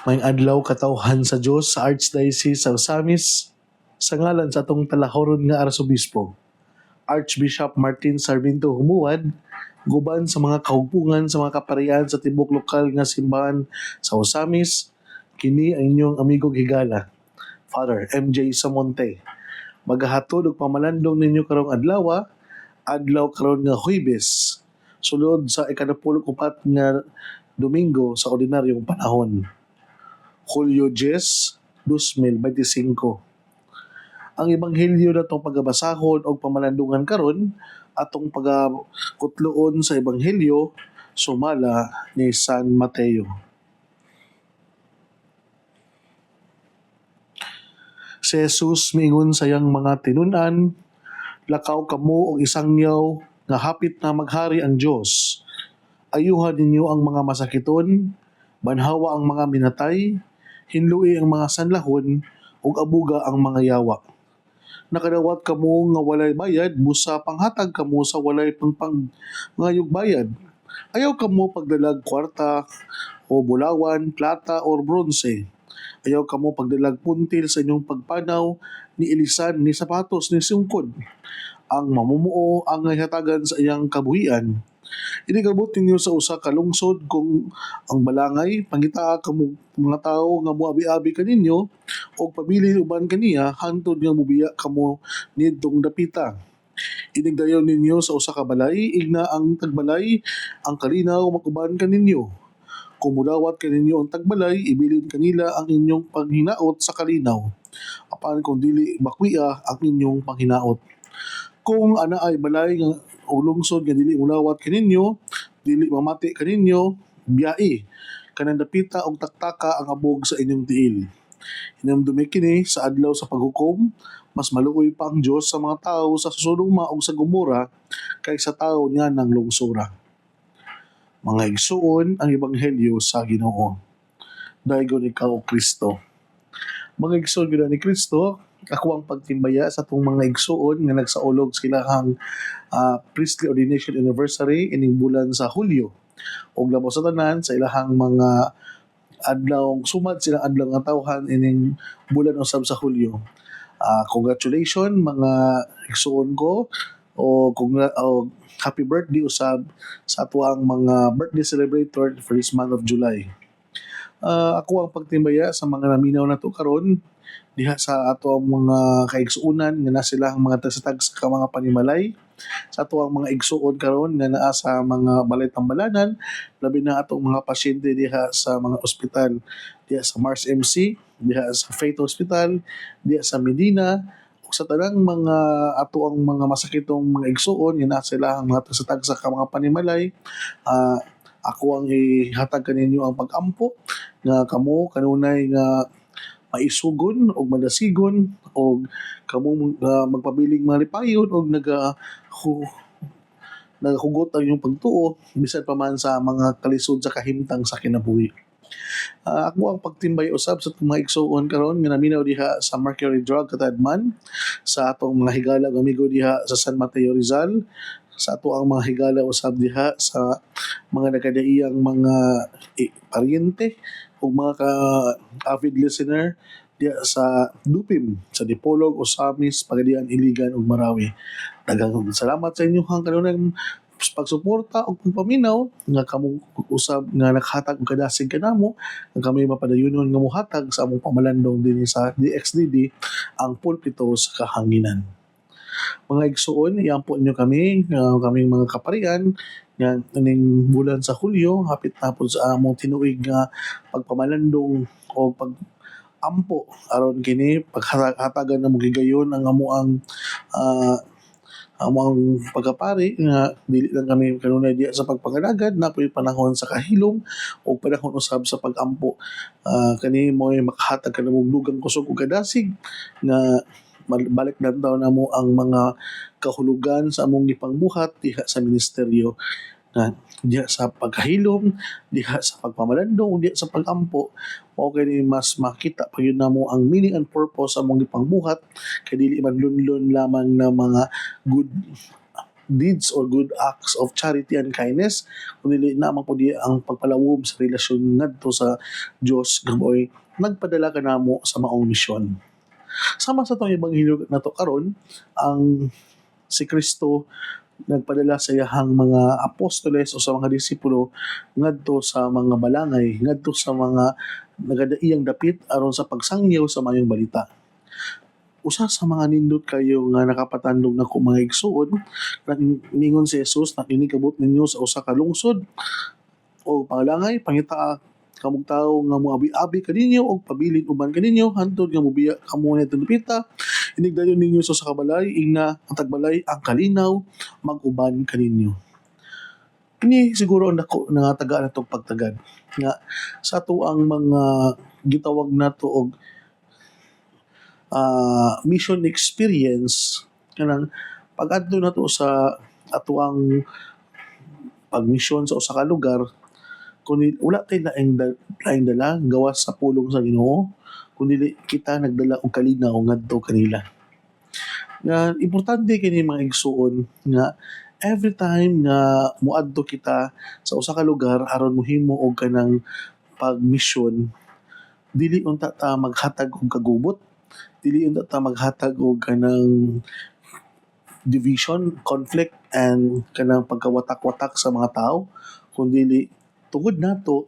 May adlaw katawhan sa Dios sa Archdiocese sa Osamis sa ngalan sa atong talahoron nga Arsobispo, Archbishop Martin Sarmiento Humuad, guban sa mga kahugpungan sa mga kaparian sa tibok lokal nga simbahan sa Osamis, kini ang inyong amigong higala, Father MJ Samonte. Magahatod og pamalandong ninyo karong adlaw karon nga Huwebes, sulod sa ikadapulup-upat nga Domingo sa ordinaryong panahon. Hulyo 10, 2025. Ang ebanghelyo natong pagabasahon og pamalandungan karon atong pagakutloon sa ebanghelyo sumala ni San Mateo. Si Jesus miingon sa iyang mga tinun-an, lakaw kamo og isangyaw nga hapit na maghari ang Dios. Ayuhan ninyo ang mga masakiton, banhawa ang mga minatay, hinlui ang mga sanlahon, ug abuga ang mga yawa. Nakadawat kamo nga walay bayad, busa panghatag kamo sa walay ngayog bayad. Ayaw kamo pagdalag kwarta o bulawan, plata o bronze. Ayaw kamo pagdalag puntil sa inyong pagpanaw, ni ilisan, ni sapatos, ni sungkod. Ang mamumuo ang hatagan sa iyang kabuhian. Inigabot ninyo sa usa ka lungsod kung ang balangay pangita kamo mga tawo nga moabi-abi kaninyo o pabili uban kaniya hantod nga mobiya kamo nidtong dapita. Inigdayon ninyo sa usa ka balay igna ang tagbalay ang kalinaw makuban kaninyo. Kung mudawat kaninyo ang tagbalay, ibilin kanila ang inyong paghinaot sa kalinaw. Apan kung dili bakwiya ang inyong panghinaot. Kung ana ay balay nga o lungsod nga dili mulawat kaninyo, dili mamati kaninyo, biyai kanang dapita og taktaka ang abog sa inyong tiil. Hinamdumi kini sa adlaw sa paghukom, mas maluoy pa ang Dios sa mga tawo sa Sodoma ug sa Gomora kaysa tawo niya ng lungsura. Mga igsuon ang ebanghelyo sa Ginoo. Daygon ikaw, Kristo. Mga igsoon gyud ni Kristo, ako ang pagtimbaya sa atong mga igsuon nga nagsaulog sa ilahang priestly ordination anniversary ining bulan sa Hulyo. Og labo sa tanan sa ilahang mga adlaw sumad silang adlaw nga tawhan ining bulan usab sa Hulyo. Congratulations mga igsuon ko o happy birthday usab sa ato ang mga birthday celebrator for this month of July. Ako ang pagtimbaya sa mga naminaw na to karon diha sa ato ang mga kaigsuonan nga na sila ang mga tagsatag sa mga panimalay, sa ato ang mga igsuon karon nga naa sa mga balay tambalanan, labi na atong mga pasyente diha sa mga ospital, diha sa Mars MC, diha sa Faith Hospital, diha sa Medina, ug sa tanang mga ato ang mga masakitong mga igsuon nga naa sila ang mga tagsatag sa mga panimalay. Ako ang ihatag kaninyo ang pag-ampo nga kamo kanunay nga maisugon o madasigon o kamo magpabiling malipayon o nagahugot ang inyong pagtuo bisan pa man sa mga kalisod sa kahimtang sa kinabuhi. Ako ang pagtimbay usab sa mga igsuon karon nga naminaw diha sa Mercury Drug Katadman, sa atong mga higala amigo diha sa San Mateo Rizal, sa ato ang mga higala usab diha sa mga nagkadaiyang mga paryente o mga avid listener diya sa Dupim, sa Dipolog, Osamis, Pagadian, Iligan ug Marawi. Daghang salamat sa inyo hang kanunay pagsuporta o pagpaminaw nga kamo usab nga naghatag og kadasig kanamo nga kami mapadayonon nga mohatag sa among pamalandong dinhi sa DXDD ang pulpito sa kahanginan. Mga igsuon, iampo nyo kami, kaming mga kaparian, nga ining bulan sa Hulyo, hapit na po sa among tinuig nga pagpamalandong o pag-ampo aron kini paghatagan na magigayon ang amuang among pagkapari nga dili lang kami kanunay diya sa pagpangalagad na po'y panahon sa kahilom o panahon usab sa pag-ampo. Kani mo'y makahatag kanamong dugang kusog ug kadasig nga balik lang daw na mo ang mga kahulugan sa among gipangbuhat diha sa ministeryo na diha sa pagkahilom, diha sa pagpamalandong, diha sa pag-ampo. Mao kini mas makita pa yun namo ang meaning and purpose sa among gipangbuhat kay dili man lunlon lamang na mga good deeds or good acts of charity and kindness, kundi naman po di ang pagpalawom sa relasyon ngadto sa Dios gamoy nagpadala ka namo sa maong misyon. Sama sa itong ebanghelyo na to karon, ang si Kristo nagpadala sa iyahang mga apostoles o sa mga disipulo ngadto sa mga balangay, ngadto sa mga nagadaiyang dapit aron sa pagsangyaw sa mayong balita. Usa sa mga nindot kayo nga nakapatandog na mga igsuon, ningon si Jesus na kinikabot ninyo sa usa ka lungsod o pangalangay, pangita kamong tawo nga moabi-abi kaninyo o pabilin uban kaninyo hantod nga mobiya kamo ni tinupita, inigdayon ninyo sa kabalay, ingna ang tagbalay ang kalinaw mag-uban kaninyo. Ini siguro ang dako nga tagaan natong pagtagad nga sa ato ang mga gitawag nato og mission experience kanang pag-adto nato sa ato ang pagmisyon sa usa ka lugar, kundi wala tay laing dala gawas sa pulong sa Ginoo, kundi kita nagdala og kalinaw ngadto kanila. Nga importante kini mga igsuon nga every time nga muadto kita sa usa ka lugar aron mohimo og kanang pagmisyon, dili unta ta maghatag og kagubot, dili unta ta maghatag og kanang division, conflict, and kanang pagkawatak-watak sa mga tao, kundi tungod nato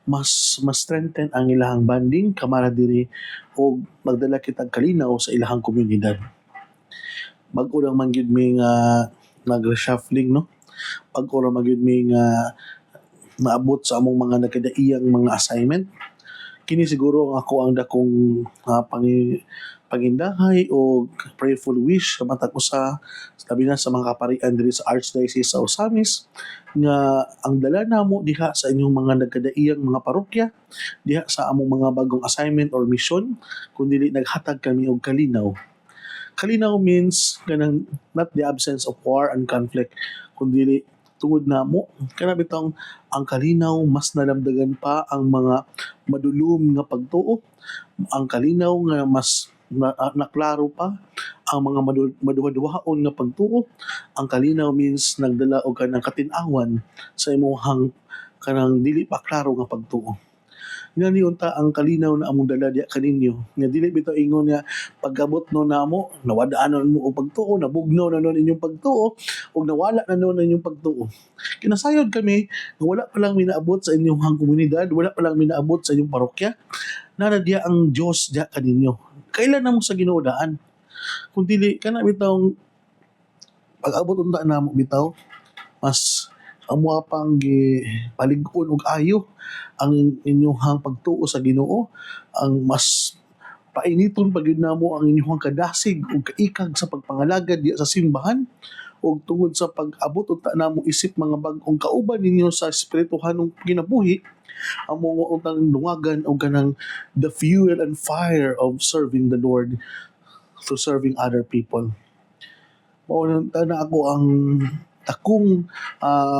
mas strengthen ang ilahang banding, camaraderie, o magdala kitag kalinaw sa ilahang komunidad. Bag-o lang man gyud mi nga nag-reshuffling, no? Bag-o lang man gyud mi nga naabot sa among mga nagkadaiyang mga assignment. Kini siguro ako ang dakong pagindahay o prayerful wish sa matag usa labi na sa mga kaparian diri sa Archdiocese sa Osamis nga ang dala namo diha sa inyong mga nagkadaiyang mga parokya, diha sa among mga bagong assignment or mission, kundi naghatag kami og kalinaw. Kalinaw means kanang not the absence of war and conflict, kundi tungod namo kana bitong ang kalinaw mas nalamdagan pa ang mga madulom nga pagtuo, ang kalinaw nga mas naklaro pa ang mga maduha-duhaon nga pagtuo. Ang kalinaw means nagdala og kanang katin-awan sa imong kanang dili pa klaro nga pagtuo. Ngani unta ang kalinaw na among dala diha kaninyo nga dili bitaw ingon nga pag-abot no namo nawadaanon mo og pagtuo, nabugnaw na nun inyong pagtuo ug nawala na nun inyong pagtuo. Kinasayod kami nga wala pa lang minaabot sa inyong komunidad, wala pa lang minaabot sa inyong parokya, na diha ang Dios diha kaninyo. Kailan namo sa Ginoo daan? Kung dili kana bitaw pag-abot unta namo bitaw mas amo pang palig-on og ayo ang inyong pagtuo sa Ginoo, ang mas painiton pa gyud namo ang inyong kadasig ug kaikag sa pagpangalagad diya sa simbahan, ug tungod sa pag-abot unta namo isip mga bag-ong kauban ninyo sa espirituhanong kinabuhi, amo nga untang dungagan og kanang the fuel and fire of serving the Lord through serving other people. Mao na ako ang takong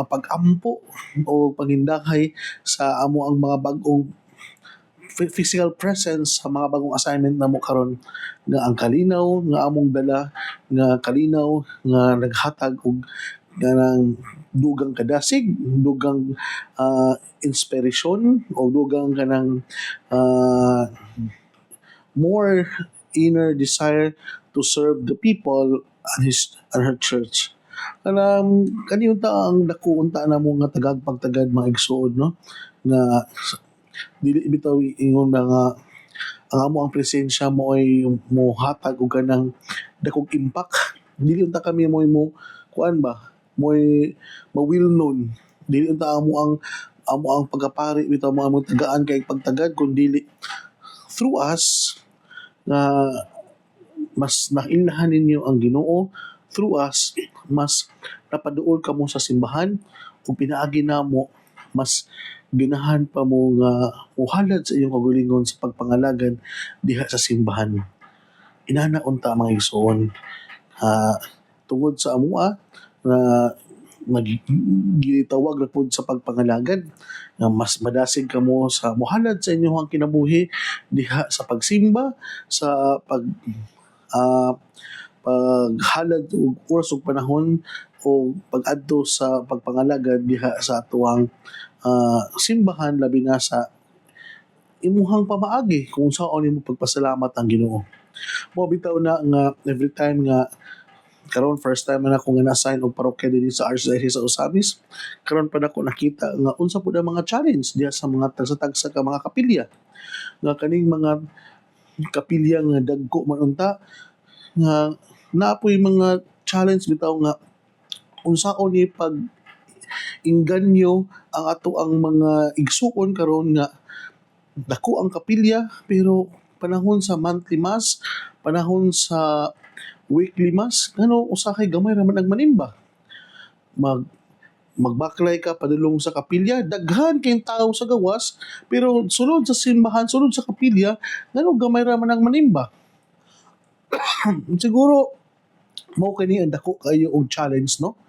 pag-ampo o pagindahay sa amo ang mga bagong physical presence sa mga bagong assignment namo karon, nga ang kalinaw nga among dala, nga kalinaw nga naghatag og ganang dugang kadasig, dugang inspiration o dugang kanang more inner desire to serve the people and her church. Kani unta ang dako unta namo nga pagtagad mga igsuod, no, nga dili bitaw ingon na nga ang amo ang presensya mo ay mohatag og kanang dakong impact. Dili unta kami mo kuan ba mo well known, dili unta amo ang pagapari bitaw mo among tagaan kay pagtagad, kundi through us nga mas nailhan ninyo ang Ginoo, through us mas napaduol kamo sa simbahan ug pinaagi namo mas ginahan pa mo nga muhalad sa iyong kagalingon sa pagpangalagad diha sa simbahan. Inana unta mga igsoon, tungod sa amua na nagitawag na po sa pagpangalagad nga mas madasig kamo sa muhalad sa inyong kinabuhi diha sa pagsimba, sa paghalad og oras ug panahon o pag-adto sa pagpangalagad diha sa atuang simbahan, labi na sa imuhang pamaagi kung saan imo pagpasalamat ang Ginoo. Mo bitaw na nga every time nga karon first time na ako nga na-assign og parokya dinhi sa Archdiocese sa Osamis, karon pa nako nakita nga unsa pud ang mga challenge diha sa mga tagsa-tagsa ka mga kapilya, nga kaning mga kapilya nga dagko man unta nga naapoy mga challenge bitaw nga unsaon ni pag inganyo ang ato ang mga igsuon karon nga dako ang kapilya pero panahon sa monthly mass, panahon sa weekly mass, ngano usahay gamay ra man ang manimba. Mag magbaklay ka padulong sa kapilya, daghan kayong tao sa gawas, pero sulod sa simbahan, sulod sa kapilya, ngano gamay ra man ang manimba. Siguro mao kani ang dako kayo og challenge, no,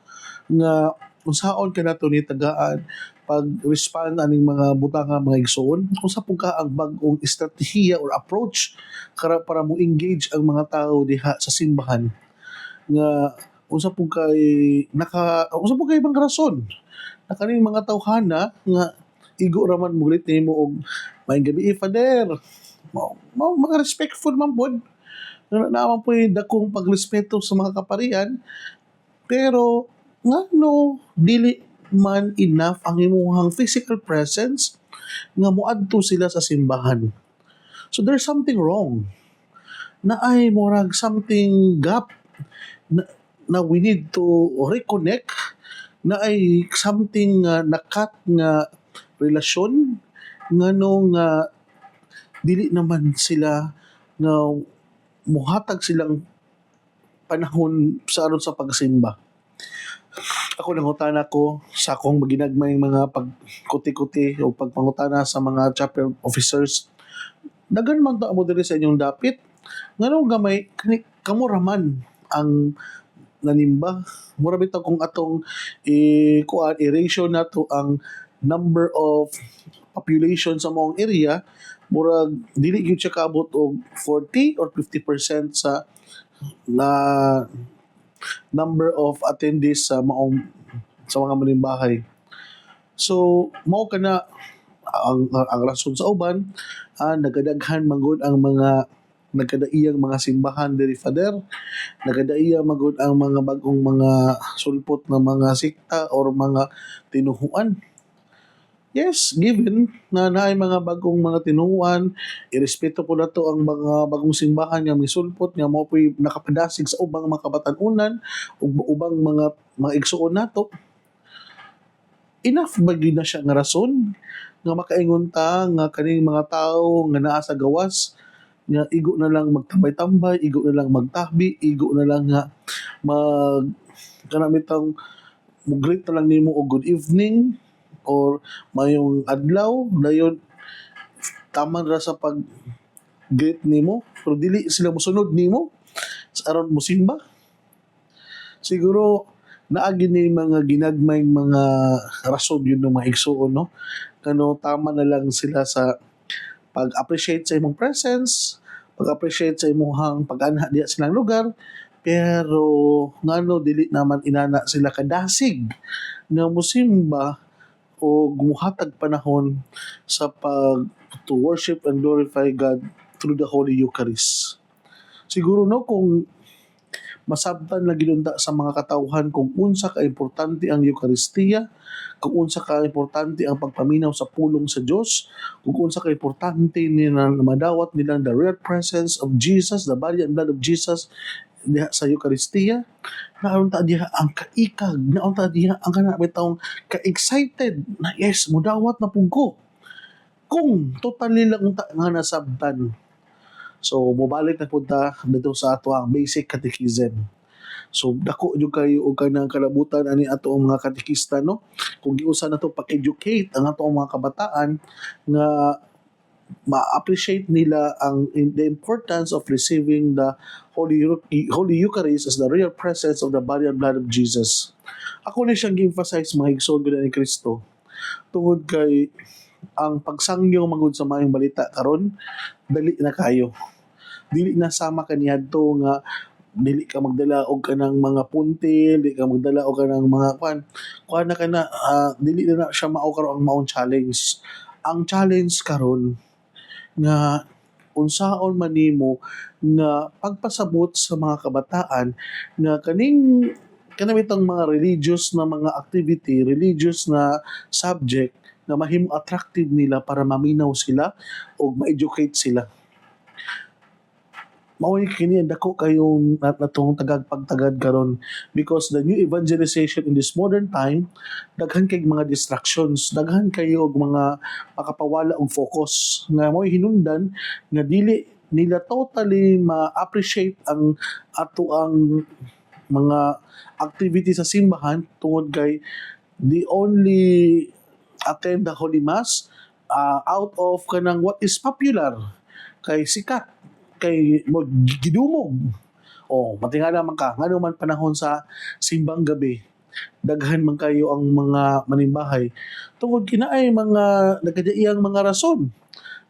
nga unsaon ka nato ni tagaan pag-respond aning mga butanga mga igsoon, unsa pud ka ang bag-ong estratehiya or approach para mo engage ang mga tao diha sa simbahan, nga unsa pud kay ibang rason na kaning mga tawhana nga igo ra man mulit nimo og maayong gabi Father, mga respectful man pod, naman po yung dakong pagrespeto sa mga kaparian, pero ngano dili man enough ang imuhang physical presence nga moadto sila sa simbahan. So there's something wrong. Na ay murag something gap na we need to reconnect, na ay something nakat nga relasyon ngano nga dili naman sila nga muhatag silang panahon sa aron sa pagsimba. Ako nangutana ko sa akong maginagmayng mga pagkuti-kuti o pagpangutana sa mga chapel officers. Dagan man ta mo diri sa inyong dapit. Ngano gamay kamo raman ang nanimba. Mura bitaw kung atong i-ratio nato ang number of population sa mong area, murag dili gyud siya kaabot og 40 or 50% sa na number of attendees sa mga manimbahay. So mao kana ang rason sa uban, nagadaghan magud ang mga nagkadaiyang mga simbahan diri Father, nagadaiya magud ang mga bag-ong mga sulpot na mga sikta or mga tinuhuan. Yes, given na naay mga bagong mga tinuan, irespeto po nato ang mga bagong simbahan nga misulpot nga mao po'y nakapadasig sa ubang mga kabatan-unan ug ubang mga igsuon nato. Enough ba gyud na siya nga rason nga makaingon ta nga kaning mga tawo nga naa sa gawas nga igo na lang magtambay-tambay, igo na lang magtahbi, igo na lang nga mag kanang mo-greet na lang nimo og good evening or mayong adlaw dayon taman ra sa pag greet nimo pero dili sila mosunod nimo sa aron mo simba. Siguro naagi ni mga ginagmayng mga rason yun ng mga igsuon, no, kano tama na lang sila sa pag-appreciate sa imong presence, pag-appreciate sa imong pag-anha diha silang lugar, pero ngano dili naman inana sila kadasig nga mosimba o gumuhatag panahon sa to worship and glorify God through the Holy Eucharist. Siguro no, kung masabtan na ginunda sa mga katawhan kung unsa ka importante ang Eucharistia, kung unsa ka importante ang pagpaminaw sa pulong sa Dios, kung unsa ka importante nila madawat nilang the real presence of Jesus, the body and blood of Jesus diha sa Eucharistia, naon ta diha ang kaikag, naon ta diha ang kana bitawng ka-excited na yes, mudawat na pud ko. Kung totally lang ta nga nasabtan. So mobalik na pud ta dito sa ato ang basic catechism. So dako jud kayo og kanang kalabutan ani ato ang mga katekista, no, kung giusa nato pa-educate ang ato ang mga kabataan nga ma-appreciate nila the importance of receiving the Holy Eucharist as the real presence of the body and blood of Jesus. Ako na siyang gi-emphasize mga igsoon ni Kristo tungod kay ang pagsangyo magud sa maayong balita karon dali na kayo. Dili na sama kaniyadto nga dili ka magdala og kanang mga puntil, dili ka magdala og kanang mga kuan na kana dili na siya mao karon ang maong challenge. Ang challenge karon nga unsaon man nimo nga pagpasabot sa mga kabataan nga kanang bitang mga religious na mga activity, religious na subject na mahimo attractive nila para maminaw sila o ma-educate sila. Mao ni kini ang dako kayong natong tagag-pagtagad karon because the new evangelization in this modern time daghan kay mga distractions, daghan kayo og mga makapawala og focus nga mo'y hinungdan nga dili nila totally ma-appreciate ang ato ang mga activity sa simbahan tungod kay the only attend the Holy Mass out of kanang what is popular kay sikat kay mo gidumog matingala man ka ngano man panahon sa simbang gabi daghan man kayo ang mga manimbahay tungod kinaay mga nagkadaiyang mga rason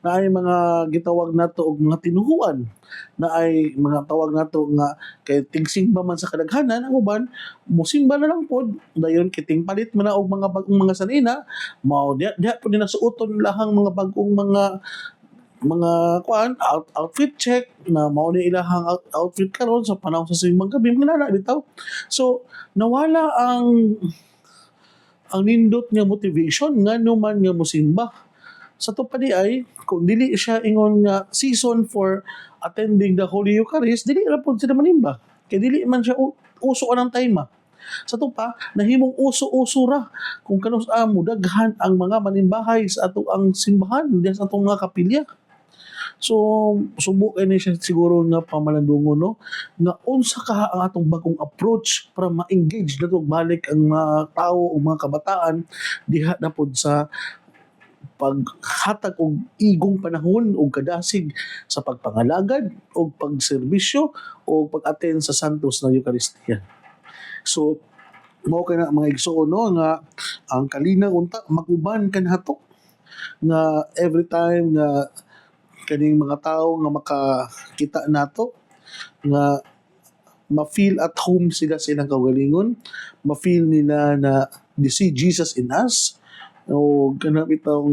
na ay mga gitawag nato og mga tinuhuan na ay mga tawag nato nga kay tingsimba man sa kadaghanan ang uban mosimba na lang pod dayon kiting palit man na og mga bag-ong mga sanina mao diha pod nila suoton lahang mga bag-ong mga outfit check na mao ni ilahang outfit karon sa panahon sa simbang gabi mga nana bitaw so nawala ang nindot nga motivation ngano man nga mosimba sa to pa di ay kung dili siya ingon nga season for attending the Holy Eucharist dili ra pod sila manimba kay dili man siya uso anang time sa to pa nahimong uso-uso ra kung kanus amo daghan ang mga manimbahay sa ato ang simbahan diya sa atong mga kapilya. So, subukan ni siya siguro nga pamalandungon, no? Nga unsa ka ang atong bagong approach para ma-engage na balik ang mga tao o mga kabataan diha na pod sa paghatag og igong panahon o kadasig sa pagpangalagad o pagserbisyo o pag-attend sa santos na Eucharistia. So, mao kay na mga igsoon no nga ang kalina unta maguban kanhato nga every time nga kaning mga tao nga makakita nato nga ma-feel at home sila sa ilang kaugalingon, ma-feel nila na they see Jesus in us o kana bitaw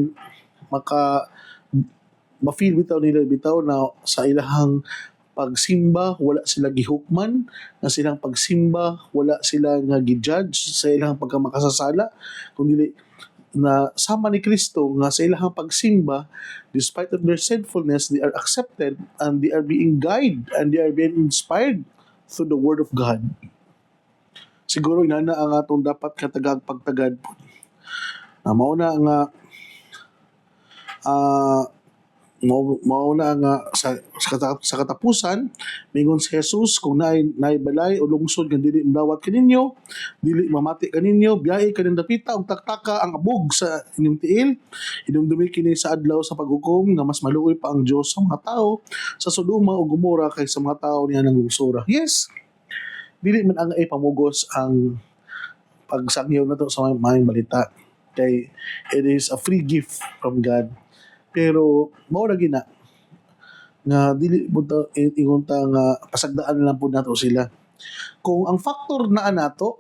ma-feel bitaw nila bitaw na sa ilahang pagsimba wala sila gihukman na silang pagsimba wala sila nga gi-judge sa ilahang pagkamakasasala kundi na sama ni Kristo nga sa ilahang pagsimba despite of their sinfulness they are accepted and they are being guided and they are being inspired through the Word of God. Siguro inana ang atong dapat katagag pagtagad po. Mao na nga mauna nga sa katapusan mingon si Jesus kung naay balay o lungsod nga dili madawat kaninyo dili mamati kaninyo biyahe kaning dapita og taktaka ang abog sa inyong tiil hinumdumi kini sa adlaw sa paghukom nga mas maluoy pa ang Dios sa mga tao sa Sodoma ug Gomora kaysa mga tao niya ng lungsura. Yes, dili man ang pamugos ang pagsangyaw nato sa mga balita kay it is a free gift from God. Pero mao na gina nga dili punta ingon ta nga pasagdaan lang pud nato sila. Kung ang factor naa nato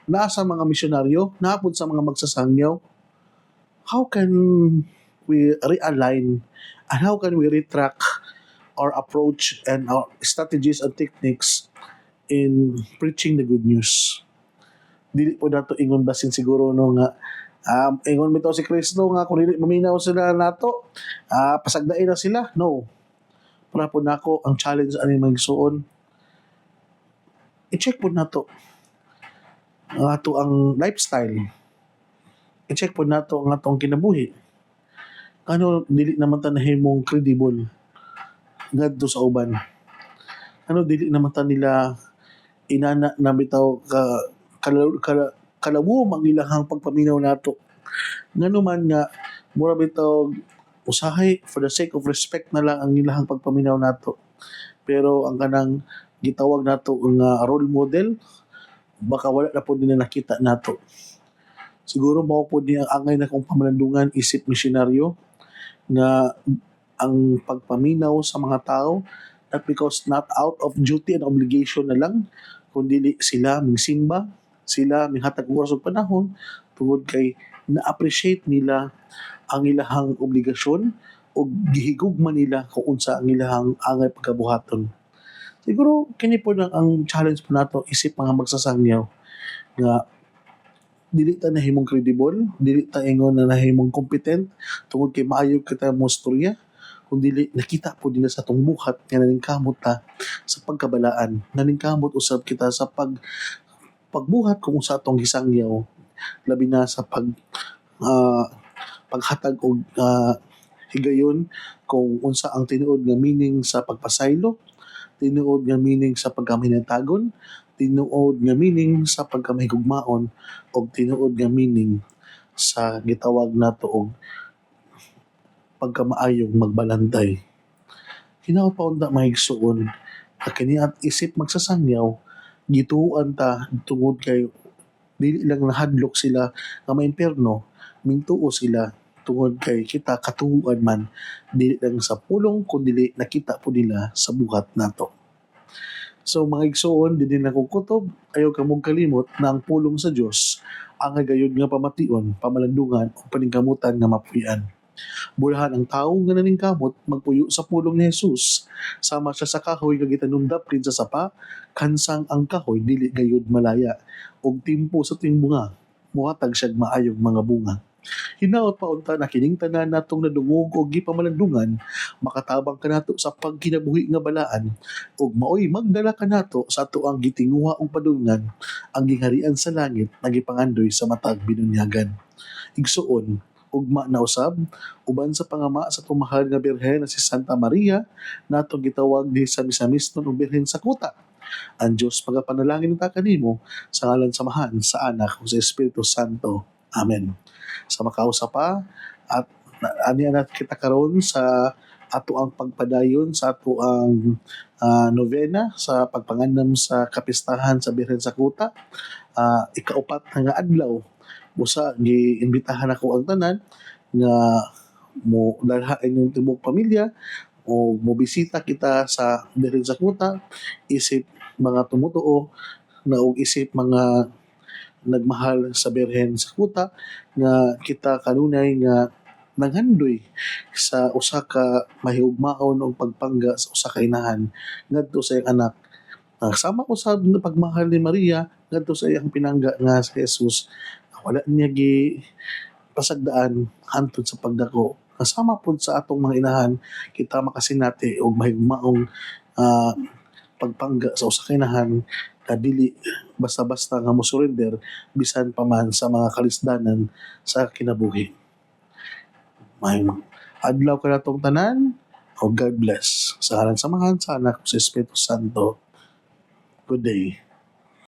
naa sa mga misyonaryo, naa pud sa mga magsasangyaw, how can we realign and how can we retract our approach and our strategies and techniques in preaching the good news? Dili po nato ingon basin siguro no nga ingon bitaw si Kristo nga kung dili maminaw sila nato pasagdain na sila. No, para po nako ang challenge ani magsuon i-check po nato ang ato ang lifestyle, i-check po nato ang atong kinabuhi ano dili naman ta nahimong credible ngadto sa uban, ano dili naman ta nila inana na bitaw kalawom ang ilahang pagpaminaw nato. Ngano man nga mura bitaw usahay for the sake of respect na lang ang ilahang pagpaminaw nato. Pero ang kanang gitawag nato nga role model baka wala na po nila nakita nato. Siguro mao po ni ang angay na kong pamalandungan isip misyonaryo nga ang pagpaminaw sa mga tao not out of duty and obligation na lang, kundi sila mingsimba, sila minghatag oras ug panahon tungod kay na-appreciate nila ang ilahang obligasyon o gihigugma nila kung unsa ang ilahang angay pagkabuhaton. Siguro kini po lang ang challenge po nato isip mga magsasangyaw nga dili ta nahimong credible, dili ta ingon na nahimong competent tungod kay maayo kita mo storya, kundi nakita po nila sa atong buhat nga naningkamot ta sa pagkabalaan, naningkamot usab kita sa pagbuhat kung sa atong gisangyaw, labi na sa ah, paghatag og higayon kung unsa ang tinuod nga meaning sa pagpasaylo, tinuod nga meaning sa pagkaminatagon, tinuod nga meaning sa pagkamahigugmaon, o tinuod nga meaning sa gitawag nato og pagkamaayong magbalantay. Hinaot pa unta mahigsuon, kini at isip magsasangyaw, gituan ta tungod kay dili lang nahadlok sila nga maimperno, mintuo sila tungod kay kita katuuan man dili lang sa pulong kundi nakita po nila sa buhat nato. So mga igsoon, dinhi na kong kutob, ayaw ka mong kalimot na ang pulong sa Dios ang gayud nga pamation, pamalandungan o paningkamutan nga mapuy-an. Bulahan ang tawo nga naningkamot magpuyo sa pulong ni Jesus. Sama siya sa kahoy nga gitanundap rin sa sapa, kansang ang kahoy dili gayud malaya ug timpo sa tuwing bunga. Muhatag siya maayong mga bunga. Hinaot pa unta na kining tanan natong nadungog og gipamalandungan, makatabang kanato sa pagkinabuhi nga balaan ug maoy magdala kanato sa atoang gitinguha og padulngan ang gingharian sa langit nagipangandoy sa matag binunyagan. Igsuon, ugma na usab uban sa pangama sa tumahal nga birhen na si Santa Maria nato gitawag ni sa misamisnon og birhen sa kuta. Ang Diyos pagapanalangin ta kanimo sa ngalan samahan sa anak ug sa Espiritu Santo. Amen. Sa makausa pa at ani na kita karon sa ato ang pagpadayon sa ato ang novena sa pagpangandam sa kapistahan sa Birhen sa Kuta. Ikaupat nga adlaw busa giimbitahan ako ang tanan nga mo dalhain yung tibok pamilya o mo bisita kita sa Birhen sa Kuta, isip mga tumutuo na og isip mga nagmahal sa Birhen sa Kuta nga kita kanunay nga nanghandoy sa usa ka mahigugmaon o pagpangga sa usa ka inahan ngadto sa iyang anak. Sama usab na pagmahal ni Maria ngadto sa iyang pinangga nga si Jesus. Wala niya gi pasagdaan hantod sa pagdako. Kasama pud sa atong mga inahan kita makasinati og mahigugmaong pagpangga sa usa ka inahan na dili basta-basta nga mo surrender bisan pa man sa mga kalisdanan sa kinabuhi. May adlaw ka natong tanan o God bless. Sa ngalan samahan sa anak sa Espiritu Santo. Good day.